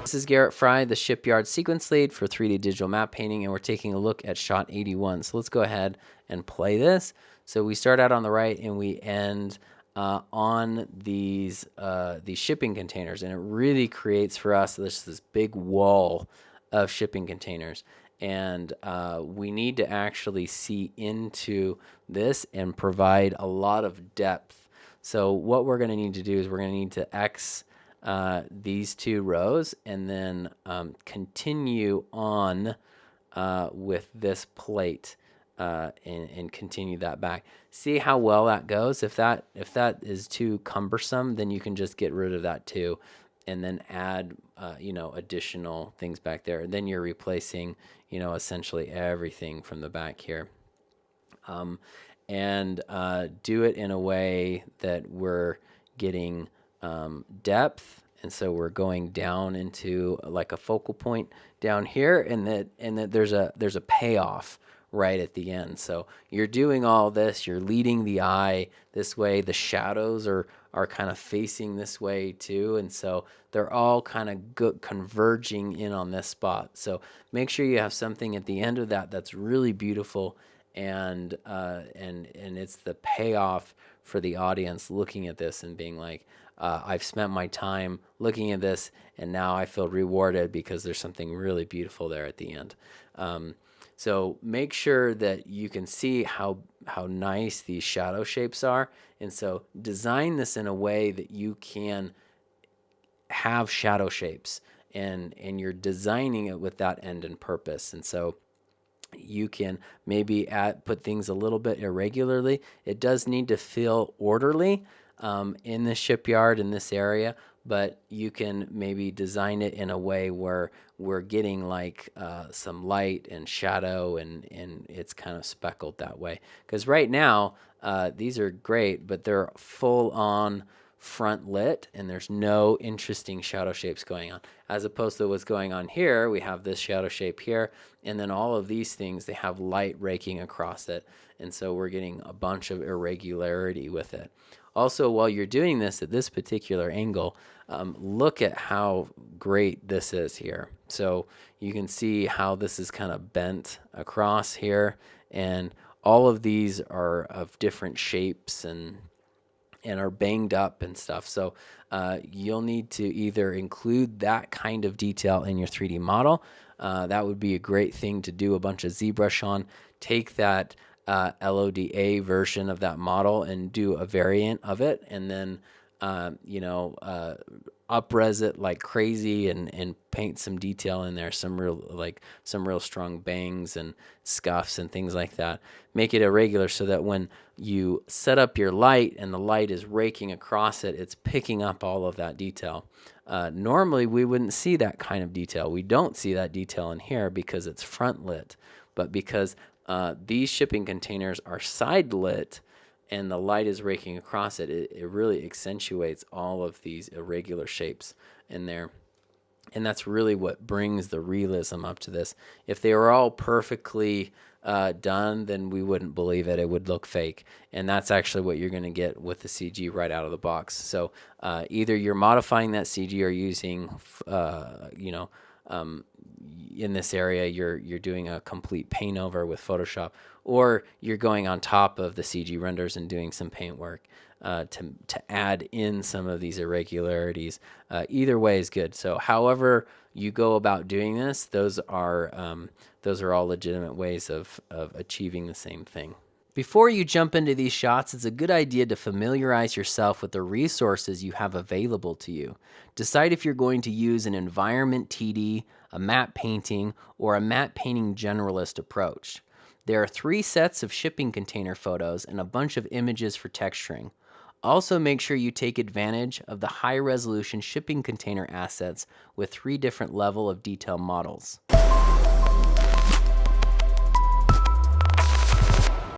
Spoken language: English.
This is Garrett Fry, the Shipyard Sequence Lead for 3D Digital Map Painting, and we're taking a look at shot 81. So let's go ahead and play this. So we start out on the right and we end on these shipping containers, and it really creates for us this big wall of shipping containers. And we need to actually see into this and provide a lot of depth. So what we're going to need to do is we're going to need to X these two rows and then continue on with this plate and continue that back. See how well that goes. If that is too cumbersome, then you can just get rid of that too, and then add additional things back there. And then you're replacing essentially everything from the back here. And do it in a way that we're getting depth, and so we're going down into like a focal point down here, and that there's a payoff right at the end. So you're doing all this, you're leading the eye this way, the shadows are kind of facing this way too, and so they're all kind of converging in on this spot. So make sure you have something at the end of that that's really beautiful, and it's the payoff for the audience looking at this and being like, I've spent my time looking at this, and now I feel rewarded because there's something really beautiful there at the end. So make sure that you can see how nice these shadow shapes are, and so design this in a way that you can have shadow shapes, and you're designing it with that end and purpose. And so you can maybe put things a little bit irregularly. It does need to feel orderly in the shipyard in this area, but you can maybe design it in a way where we're getting like some light and shadow, and it's kind of speckled that way. Because right now, these are great, but they're full on front lit, and there's no interesting shadow shapes going on. As opposed to what's going on here, we have this shadow shape here, and then all of these things, they have light raking across it, and so we're getting a bunch of irregularity with it. Also, while you're doing this at this particular angle, look at how great this is here. So you can see how this is kind of bent across here, and all of these are of different shapes and are banged up and stuff. So you'll need to either include that kind of detail in your 3D model. That would be a great thing to do a bunch of ZBrush on. Take that LODA version of that model and do a variant of it, and then up-res it like crazy and paint some detail in there, some real strong bangs and scuffs and things like that. Make it irregular so that when you set up your light and the light is raking across it, it's picking up all of that detail. Normally we wouldn't see that kind of detail. We don't see that detail in here because it's front lit, but because these shipping containers are side lit and the light is raking across it, it really accentuates all of these irregular shapes in there. And that's really what brings the realism up to this. If they were all perfectly done, then we wouldn't believe it. It would look fake. And that's actually what you're going to get with the CG right out of the box. So either you're modifying that CG or using, in this area, you're doing a complete paint over with Photoshop, or you're going on top of the CG renders and doing some paint work to add in some of these irregularities. Either way is good. So however you go about doing this, those are all legitimate ways of achieving the same thing. Before you jump into these shots, it's a good idea to familiarize yourself with the resources you have available to you. Decide if you're going to use an environment TD, a matte painting, or a matte painting generalist approach. There are 3 sets of shipping container photos and a bunch of images for texturing. Also, make sure you take advantage of the high-resolution shipping container assets with 3 different level of detail models.